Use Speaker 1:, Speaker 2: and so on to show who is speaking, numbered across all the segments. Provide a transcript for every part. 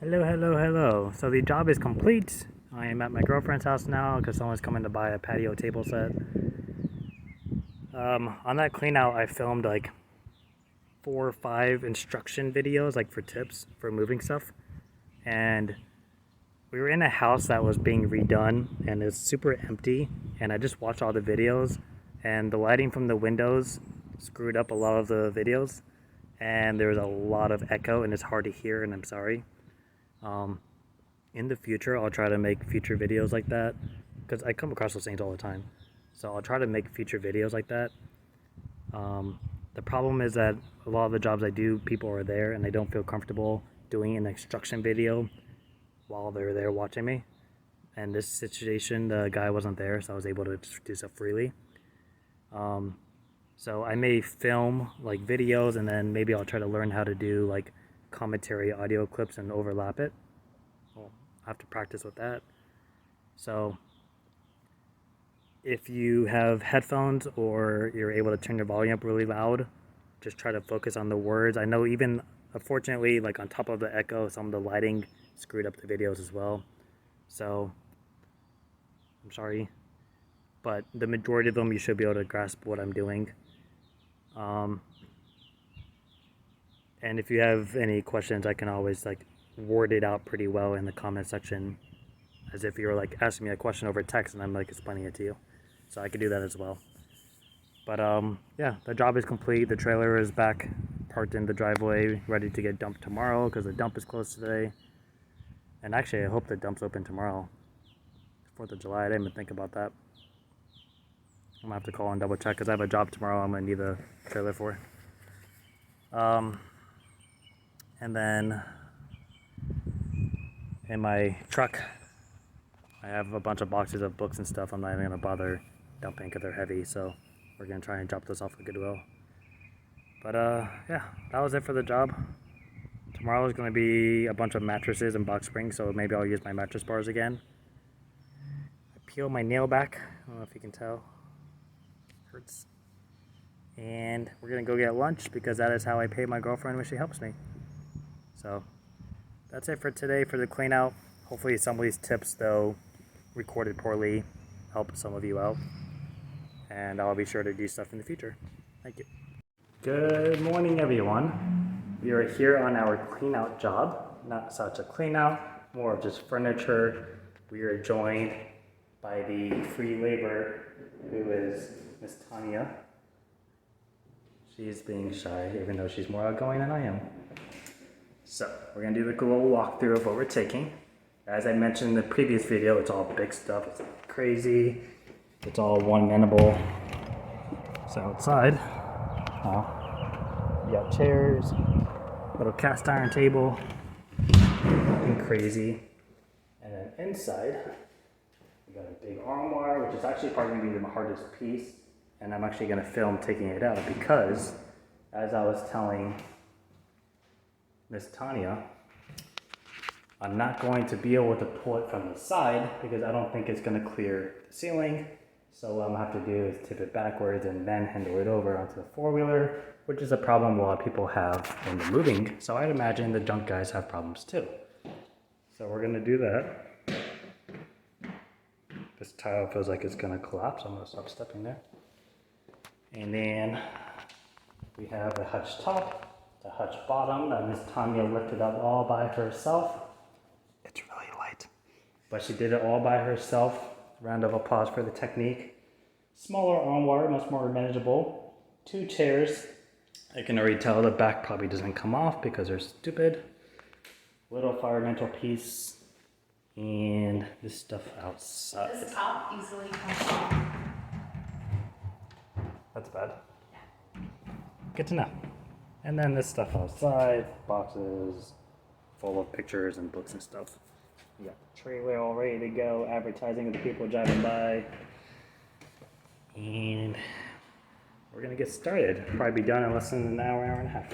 Speaker 1: Hello, hello, hello. So the job is complete. I am at my girlfriend's house now because someone's coming to buy a patio table set. On that clean out, I filmed like 4 or 5 instruction videos, like for tips for moving stuff. And we were in a house that was being redone and it's super empty. And I just watched all the videos, and the lighting from the windows screwed up a lot of the videos. And there was a lot of echo, and it's hard to hear. And I'm sorry. Um, in the future, I'll try to make future videos like that because I come across those things all the time. So I'll try to make future videos like that. Um, the problem is that a lot of the jobs I do, people are there and they don't feel comfortable doing an instruction video while they're there watching me. And this situation, the guy wasn't there, so I was able to just do stuff freely. Um, so I may film like videos, and then maybe I'll try to learn how to do like commentary audio clips and overlap it. Well, I have to practice with that. So if you have headphones or you're able to turn your volume up really loud, just try to focus on the words. I know even unfortunately, like on top of the echo, some of the lighting screwed up the videos as well. So I'm sorry, but the majority of them you should be able to grasp what I'm doing. Um, and if you have any questions, I can always like word it out pretty well in the comment section, as if you're like asking me a question over text and I'm like explaining it to you. So I could do that as well. But yeah, the job is complete. The trailer is back, parked in the driveway, ready to get dumped tomorrow because the dump is closed today. And actually, I hope the dump's open tomorrow. 4th of July, I didn't even think about that. I'm gonna have to call and double check because I have a job tomorrow I'm gonna need the trailer for. And then in my truck, I have a bunch of boxes of books and stuff. I'm not even gonna bother dumping because they're heavy, so we're gonna try and drop those off at Goodwill. But yeah, that was it for the job. Tomorrow is gonna be a bunch of mattresses and box springs, so maybe I'll use my mattress bars again. I peeled my nail back. I don't know if you can tell. Hurts. And we're gonna go get lunch because that is how I pay my girlfriend when she helps me. So that's it for today for the clean out. Hopefully some of these tips, though recorded poorly, help some of you out. And I'll be sure to do stuff in the future. Thank you. Good morning, everyone. We are here on our clean out job. Not such a clean out, more of just furniture. We are joined by the free labor, who is Miss Tanya. She's being shy, even though she's more outgoing than I am. So we're gonna do the little walkthrough of what we're taking. As I mentioned in the previous video, it's all big stuff. It's crazy. It's all one manable. So outside, you got chairs, little cast iron table, nothing crazy. And then inside, we got a big armoire, which is actually probably gonna be the hardest piece. And I'm actually gonna film taking it out because, as I was telling Miss Tanya, I'm not going to be able to pull it from the side because I don't think it's going to clear the ceiling. So what I'm going to have to do is tip it backwards and then handle it over onto the four-wheeler, which is a problem a lot of people have when they're moving. So I'd imagine the junk guys have problems too. So we're going to do that. This tile feels like it's going to collapse. I'm going to stop stepping there. And then we have the hutch top, the hutch bottom that Miss Tanya lifted up all by herself. It's really light. But she did it all by herself. Round of applause for the technique. Smaller armoire, much more manageable. 2 chairs. I can already tell the back probably doesn't come off because they're stupid. Little environmental piece. And this stuff outside.
Speaker 2: This top easily comes off.
Speaker 1: That's bad. Good to know. And then this stuff outside, boxes full of pictures and books and stuff. We got the trailer all ready to go, advertising to the people driving by. And we're gonna get started. Probably be done in less than an hour, hour and a half.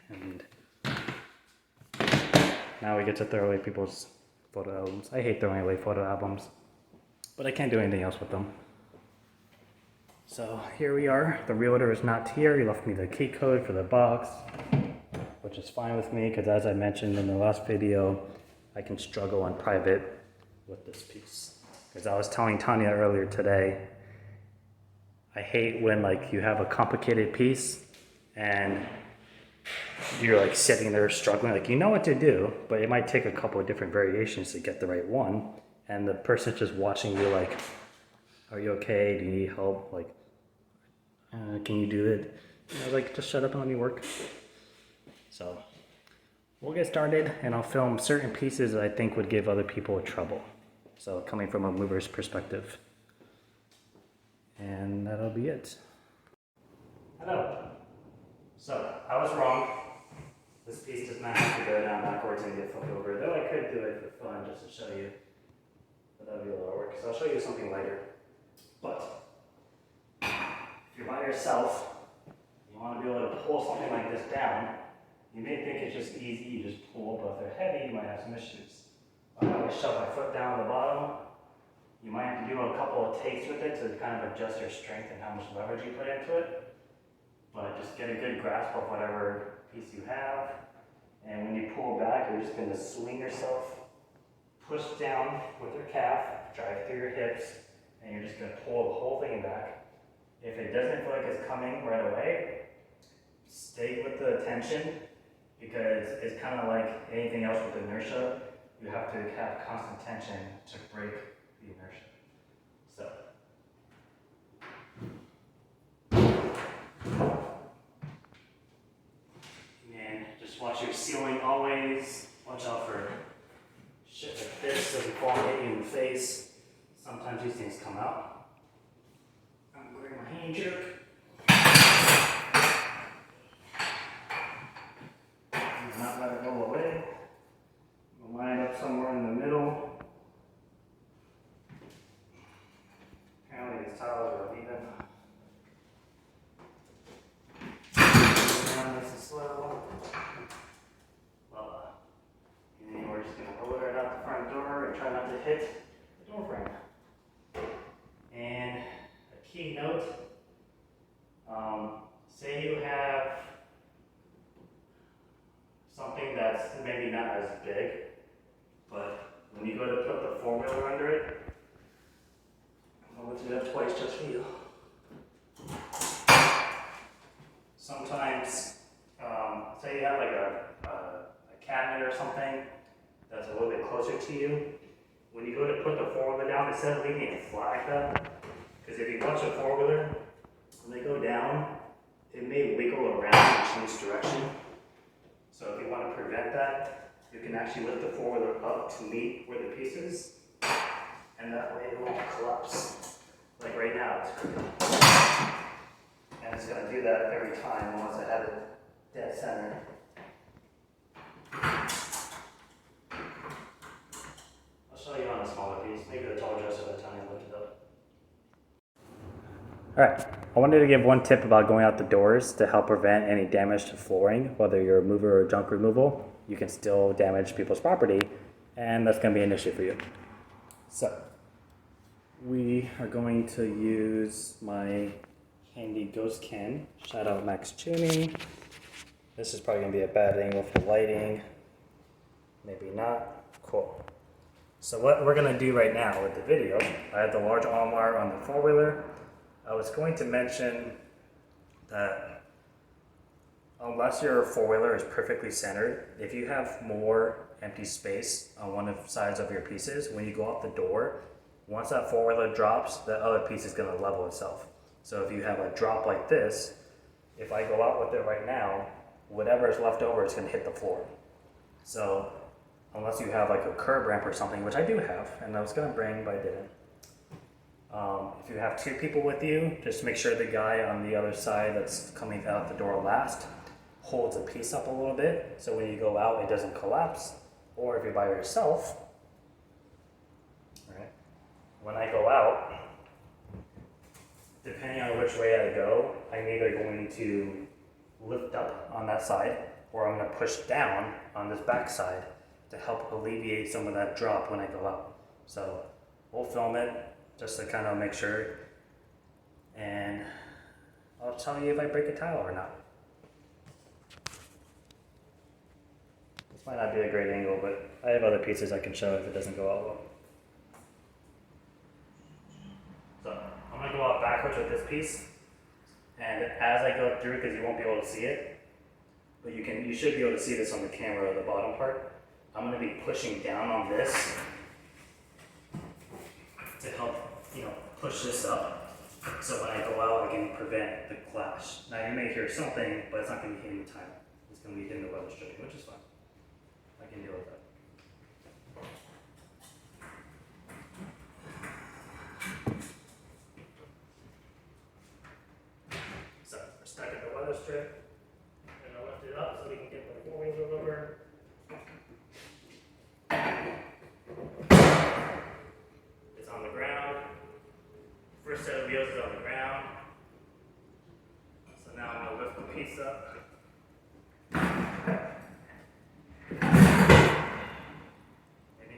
Speaker 1: And now we get to throw away people's photo albums. I hate throwing away photo albums, but I can't do anything else with them. So here we are. The realtor is not here. He left me the key code for the box, which which is fine with me because as I mentioned in the last video, I can struggle in private with this piece. Because I was telling Tanya earlier today, I hate when like you have a complicated piece and you're like sitting there struggling, like you know what to do, but it might take a couple of different variations to get the right one. And the person's just watching you like, are you okay? Do you need help? Like, can you do it? You know, like just shut up and let me work. So we'll get started and I'll film certain pieces that I think would give other people trouble. So coming from a mover's perspective. And that'll be it. Hello. So I was wrong. This piece does not have to go down backwards and get flipped over, though I could do it for fun just to show you. But that'll be a lot of work. So I'll show you something later. But if you're by yourself, you want to be able to pull something like this down. You may think it's just easy, you just pull, but if they're heavy, you might have some issues. I always shove my foot down at the bottom. You might have to do a couple of takes with it to kind of adjust your strength and how much leverage you put into it. But just get a good grasp of whatever piece you have. And when you pull back, you're just going to swing yourself, push down with your calf, drive through your hips, and you're just going to pull the whole thing back. If it doesn't feel like it's coming right away, stay with the tension, because it's kind of like anything else with inertia. You have to have constant tension to break the inertia. So. And just watch your ceiling always. Watch out for shit like this doesn't fall and hit you in the face. Sometimes these things come out. I'm going to grab my hand jerk. Not let it roll away. We'll line it up somewhere in the middle. Apparently these tiles are uneven. Down nice and slow. Well, and then we're just going to lower it out the front door and try not to hit the door frame. And a key note, say you have something that's maybe not as big, but when you go to put the four-wheeler under it, I'm going to do that twice just for you. Sometimes, say you have like a cabinet or something that's a little bit closer to you, when you go to put the four-wheeler down, instead of leaving it flat like that, because if you watch a four-wheeler, when they go down, it may wiggle around and change direction. So if you want to prevent that, you can actually lift the four-wheeler up to meet where the piece is, and that way it won't collapse. Like right now, it's crooked. And it's going to do that every time once I have it dead center. I'll show you on a smaller piece, maybe the tall dresser that Tanya lifted up. Alright, I wanted to give one tip about going out the doors to help prevent any damage to flooring, whether you're a mover or junk removal. You can still damage people's property, and that's going to be an issue for you. So, we are going to use my handy ghost can. Shout out Max Tooney. This is probably going to be a bad angle for lighting. Maybe not. Cool. So what we're going to do right now with the video, I have the large arm wire on the four-wheeler. I was going to mention that unless your four-wheeler is perfectly centered, if you have more empty space on one of the sides of your pieces, when you go out the door, once that four-wheeler drops, the other piece is going to level itself. So if you have a drop like this, if I go out with it right now, whatever is left over is going to hit the floor. So unless you have like a curb ramp or something, which I do have, and I was going to bring, but I didn't. If you have two people with you, just make sure the guy on the other side that's coming out the door last holds a piece up a little bit, so when you go out it doesn't collapse. Or if you're by yourself, right, when I go out, depending on which way I go, I'm either going to lift up on that side or I'm going to push down on this back side to help alleviate some of that drop when I go out. So we'll film it just to kind of make sure, and I'll tell you if I break a tile or not. This might not be a great angle, but I have other pieces I can show if it doesn't go out well. So I'm gonna go out backwards with this piece, and as I go through, because you won't be able to see it, but you should be able to see this on the camera, the bottom part. I'm gonna be pushing down on this to help, push this up. So when I go out, I can prevent the clash. Now you may hear something, but it's not gonna be hitting the tile. It's gonna be hitting the weather stripping, which is fine. I can deal with that. So we're stuck at the weather strip. I'm gonna lift it up so we can get the 4-wheeler over. It's on the ground. First set of wheels is on the ground. So now I'm gonna lift the piece up. Maybe.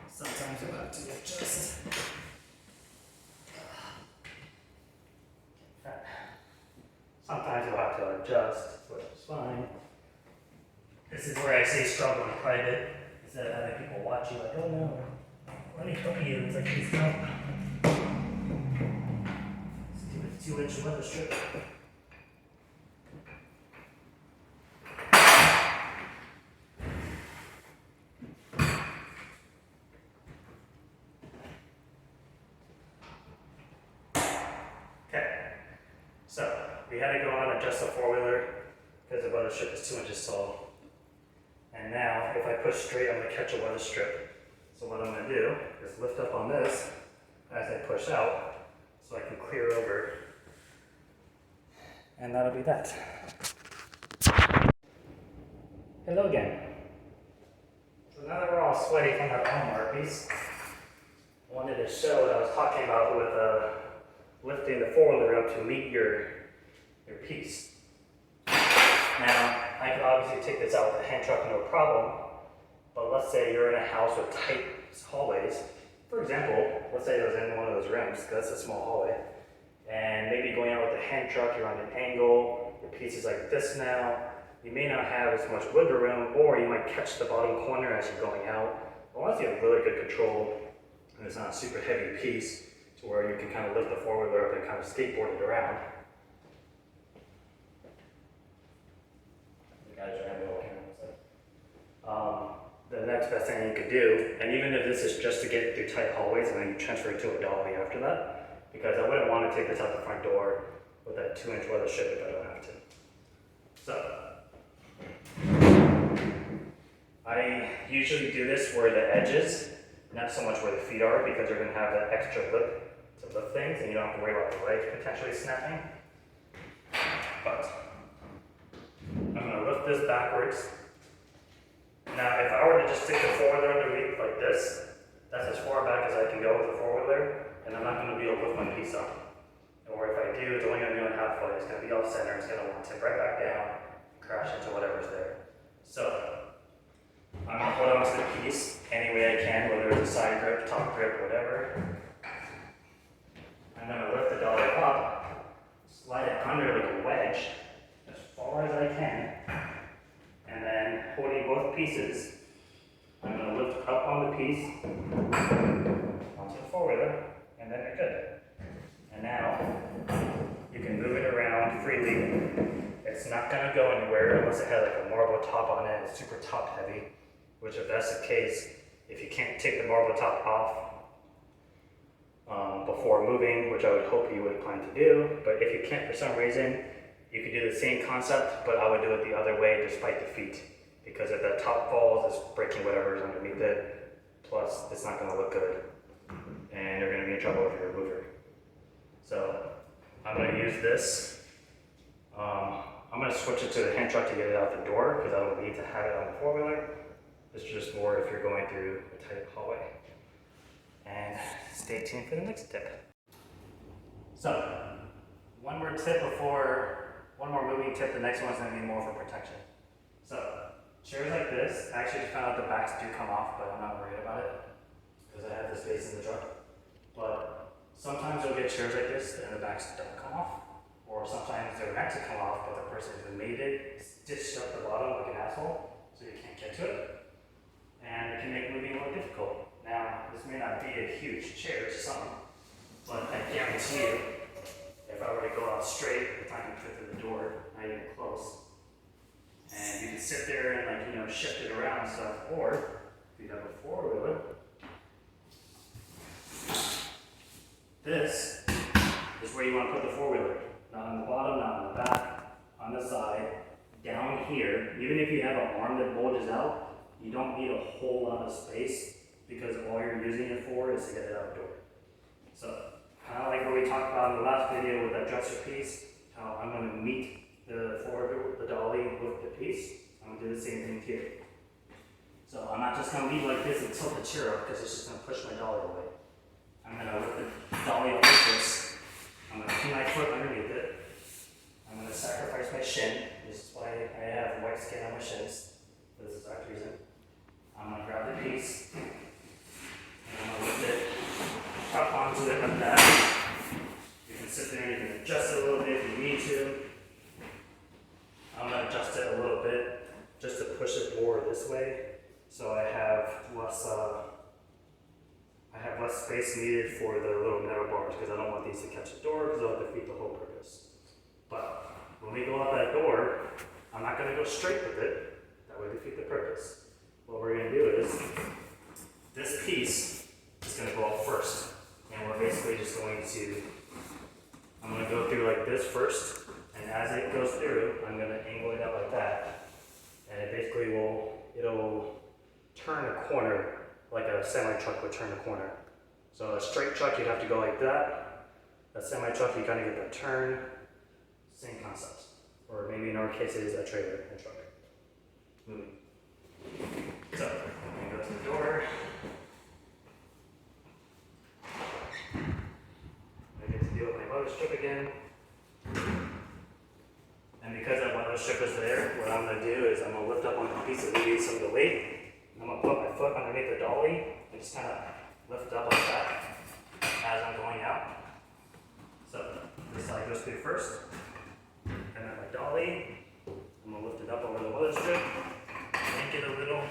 Speaker 1: Sometimes you'll have to adjust. Sometimes you'll have to adjust, which is fine. This is where I say struggle in private, instead of having people watch you like, oh no, let me help you. It's like, please help. Let's do a 2-inch weather strip. Okay, so we had to go on and adjust the 4-wheeler because the weather strip is 2 inches tall. And now, if I push straight, I'm going to catch a weather strip. So what I'm going to do is lift up on this as I push out so I can clear over. And that'll be that. Hello again. So now that we're all sweaty from that Walmart piece, I wanted to show what I was talking about with lifting the 4-wheeler up to meet your piece. Now, I can obviously take this out with a hand truck, no problem, but let's say you're in a house with tight hallways. For example, let's say it was in one of those rooms, because that's a small hallway, and maybe going out with a hand truck, you're on an angle, your piece is like this now, you may not have as much wiggle room, or you might catch the bottom corner as you're going out. But once you have really good control, and it's not a super heavy piece, to where you can kind of lift the 4-wheeler up and kind of skateboard it around. The next best thing you could do, and even if this is just to get through tight hallways and then you transfer it to a dolly after that, because I wouldn't want to take this out the front door with that 2-inch weather strip if I don't have to. So, I usually do this where the edges, not so much where the feet are, because you're going to have that extra lip to lift things and you don't have to worry about the legs potentially snapping. But I'm going to lift this backwards. Now, if I were to just stick the 4-wheeler underneath like this, that's as far back as I can go with the 4-wheeler, and I'm not going to be able to lift my piece up. Or if I do, it's only going to be on halfway. It's going to be off center. It's going to want to tip right back down, crash into whatever's there. So, I'm going to hold on to the piece any way I can, whether it's a side grip, top grip, whatever. I'm going to lift the dolly up, slide it under like a wedge, as far as I can. And then holding both pieces, I'm going to lift up on the piece, onto the 4-wheeler, and then you're good. And now, you can move it around freely. It's not going to go anywhere unless it has like a marble top on it, it's super top heavy. Which if that's the case, if you can't take the marble top off before moving, which I would hope you would plan to do, but if you can't for some reason, you could do the same concept, but I would do it the other way despite the feet. Because if that top falls, it's breaking whatever is underneath it. Plus, it's not going to look good. And you're going to be in trouble if you're a mover. So, I'm going to use this. I'm going to switch it to the hand truck to get it out the door, because I don't need to have it on the 4-wheeler. This is just more if you're going through a tight hallway. And stay tuned for the next tip. So, one more moving tip, the next one's going to be more for protection. So, chairs like this, I actually found out the backs do come off, but I'm not worried about it, because I have the space in the truck. But sometimes you'll get chairs like this and the backs don't come off, or sometimes they're meant to come off, but the person who made it stitched up the bottom like an asshole, so you can't get to it. And it can make moving more difficult. Now, this may not be a huge chair to some, but I guarantee you, if I were to go out straight, it's not going to fit through the door, not even close. And you can sit there and shift it around and stuff, or if you have a four-wheeler, this is where you want to put the four-wheeler. Not on the bottom, not on the back, on the side, down here. Even if you have an arm that bulges out, you don't need a whole lot of space because all you're using it for is to get it out the door. So, kind of like what we talked about in the last video with that dresser piece, how I'm going to meet the dolly with the piece. I'm going to do the same thing here. So I'm not just going to leave like this and tilt the chair up because it's just going to push my dolly away. I'm going to lift the dolly up like this. I'm going to put my foot underneath it. I'm going to sacrifice my shin. This is why I have white skin on my shins. For this exact reason. I'm going to grab the piece. And I'm going to lift it up onto it like that. You can sit there and you can adjust it a little bit if you need to. I'm going to adjust it a little bit just to push it more this way. So I have less space needed for the little metal bars because I don't want these to catch the door because they'll defeat the whole purpose. But when we go out that door, I'm not going to go straight with it. That would defeat the purpose. What we're going to do is, this piece is going to go up first. And we're basically just going to, I'm going to go through like this first. And as it goes through, I'm going to angle it out like that. And it basically it'll turn a corner like a semi-truck would turn a corner. So a straight truck, you'd have to go like that. A semi-truck, you kind of get that turn. Same concept. Or maybe in our cases, a trailer, a truck. Moving. So, I'm going to go to the door. I get to deal with my mother strip again. And because that mother strip is there, what I'm going to do is I'm going to lift up on the piece that alleviates some of the weight. I'm going to put my foot underneath the dolly and just kind of lift up like that as I'm going out. So this side goes through first. And then my dolly, I'm going to lift it up over the weather strip. Yank it a little.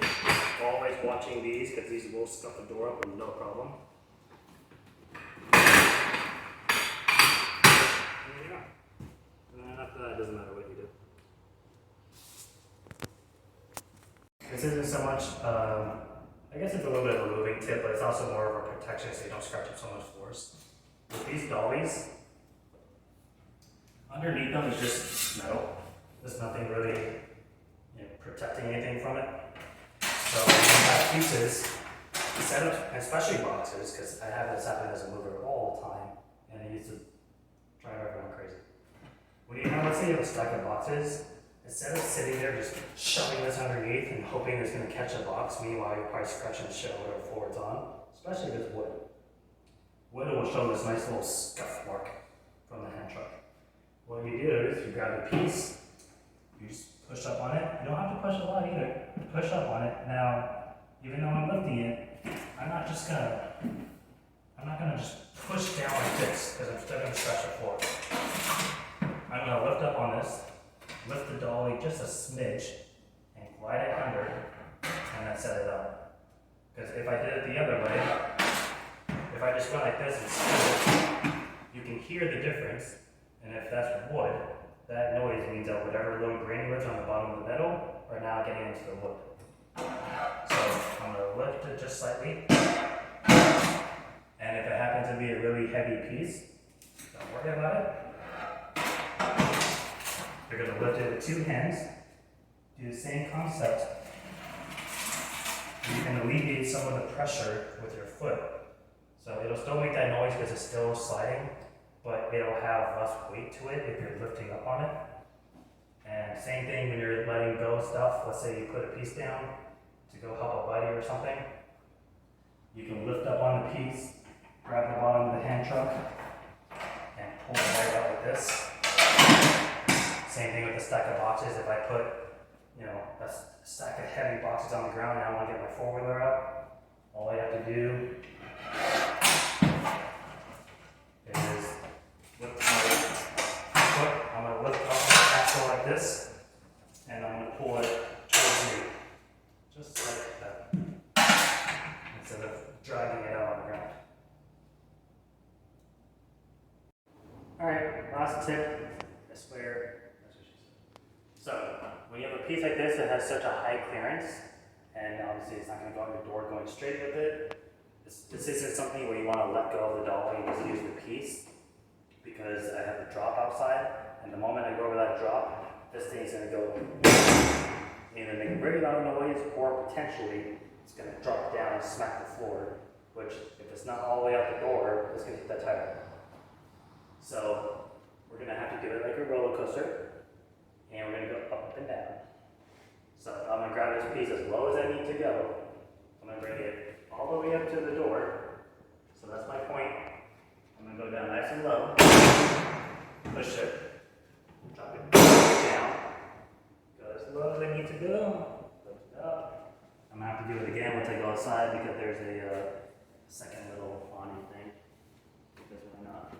Speaker 1: Always watching these because these will scuff the door up with no problem. And there you go. And then after that, it doesn't matter what you do. This isn't so much, I guess it's a little bit of a moving tip, but it's also more of a protection so you don't scratch up so much force. With these dollies, underneath them is just metal. There's nothing really protecting anything from it. So when you have pieces, instead of, especially boxes, because I have this happen as a mover all the time, and it used to drive everyone crazy. When you have, let's say you have a stack of boxes, instead of sitting there just shoving this underneath and hoping it's going to catch a box, meanwhile you're probably scratching the shit whatever floor it's on, especially if it's wood. Wood will show this nice little scuff mark from the hand truck. What you do is you grab a piece, you just push up on it. You don't have to push a lot either. Push up on it. Now, even though I'm lifting it, I'm not gonna just push down like this because I'm still gonna scratch the floor. I'm gonna lift up on this, lift the dolly just a smidge, and glide it under, and then set it up. Because if I did it the other way, if I just went like this and spin it, you can hear the difference. And if that's wood, that noise means that whatever little granulates on the bottom of the metal are now getting into the wood. So I'm going to lift it just slightly. And if it happens to be a really heavy piece, don't worry about it. You're going to lift it with two hands. Do the same concept. You can alleviate some of the pressure with your foot. So it'll still make that noise because it's still sliding, but it'll have less weight to it if you're lifting up on it. And same thing when you're letting go stuff. Let's say you put a piece down to go help a buddy or something. You can lift up on the piece, grab the bottom of the hand truck, and pull it right out like this. Same thing with the stack of boxes. If I put, a stack of heavy boxes on the ground and I want to get my four-wheeler out, all I have to do is lift my foot Alright, last tip. I swear. That's what she said. So, when you have a piece like this that has such a high clearance, and obviously it's not going to go out your door going straight with it, this isn't something where you want to let go of the dolly and just use the piece, because I have a drop outside, and the moment I go over that drop, this thing's going to go either make a very loud noise, or potentially it's going to drop down and smack the floor, which if it's not all the way out the door, it's going to hit that tire. So we're going to have to do it like a roller coaster, and we're going to go up and down. So I'm going to grab this piece as low as I need to go. I'm going to bring it all the way up to the door. So that's my point. I'm going to go down nice and low, push it, drop it down, go as low as I need to go, lift it up. I'm going to have to do it again once I go outside because there's a second little awning thing. Because why not?